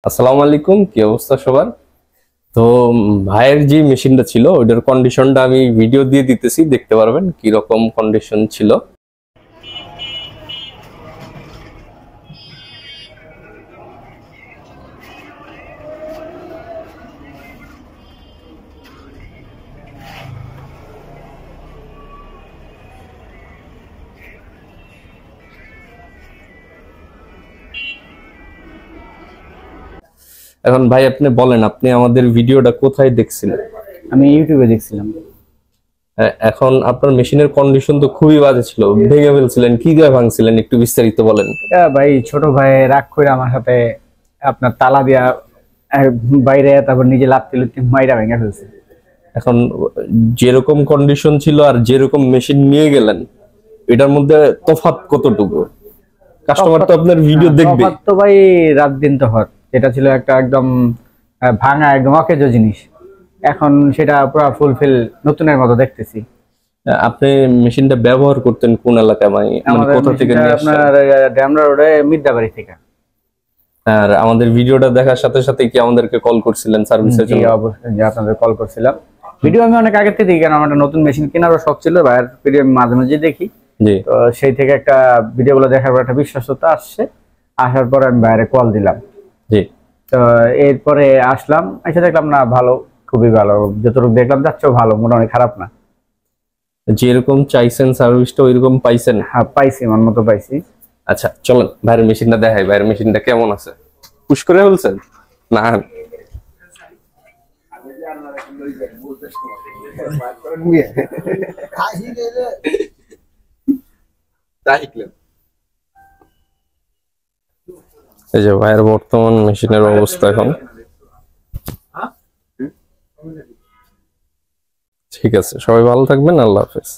আসসালামু আলাইকুম, কি অবস্থা সবার? তো ভাইয়ের যে মেশিনটা ছিল ওইটার কন্ডিশনটা আমি ভিডিও দিয়ে দিতেছি, দেখতে পারবেন কি রকম কন্ডিশন ছিল। এখন ভাই আপনি বলেন, আপনি আমাদের ভিডিওটা কোথায় দেখছিলেন? আমি ইউটিউবে দেখছিলাম। এখন আপনার মেশিনের কন্ডিশন তো খুবই বাজে ছিল, ভেঙে ফেলছিলেন, কি দিয়ে ভাঙছিলেন একটু বিস্তারিত বলেন। এটা ভাই ছোট ভাই রাগ করে আমার সাথে আপনার তালা দিয়া আহ, বাইরে তারপর নিজে লাত্তি লুত্তি মাইরা ভেঙে ফেলছে। এখন যেরকম কন্ডিশন ছিল আর যেরকম মেশিন নিয়ে গেলেন, এটার মধ্যে তফাৎ কতটুকু? কাস্টমার তো আপনার ভিডিও দেখবে। তফাৎ তো ভাই রাত দিন তফাৎ। এটা ছিল একটা একদম ভাঙা একদম অকেজো জিনিস, এখন সেটা পুরো ফুলফিল নতুনের মতো দেখতেছি। আপনি মেশিনটা ব্যবহার করতেন কোন এলাকায়, মানে আমাদের কোথা থেকে মেশিনটা নিয়ে আসছেন? আপনার ড্যামরা রোডে মির্জাবাড়ি থেকে। আর আমাদের ভিডিওটা দেখার সাথে সাথে কি আমাদেরকে কল করছিলেন সার্ভিসের জি জন্য? অবশ্যই, যে আপনাদের কল করছিলাম। ভিডিও আমি অনেক আগে থেকে দেখি, কারণ আমার একটা নতুন মেশিন কেনারও শখ ছিল, ভাইয়ের ভিডিও আমি মাঝে মাঝে দেখি। জি। তো সেই থেকে একটা ভিডিওগুলো দেখার পর একটা বিশ্বাসতা আসছে, আসার পর আমি বাইরে কল দিলাম। জি। তো এরপরে আসলাম, এসে দেখলাম না ভালো, খুবই ভালো, যতটুকু দেখলাম যাচ্ছেও ভালো, মোটামুটি খারাপ না। যেরকম চাইছেন সার্ভিসটা ওইরকম পাইছেন? হ্যাঁ পাইছি, মন মতো পাইছি। আচ্ছা চলেন ভাইয়ের মেশিনটা দেখাই, ভাইয়ের মেশিনটা কেমন আছে। পুশ করে বলছেন না? এই যে ভাইয়ের বর্তমান মেশিনের অবস্থা এখন। ঠিক আছে, সবাই ভালো থাকবেন, আল্লাহ হাফেজ।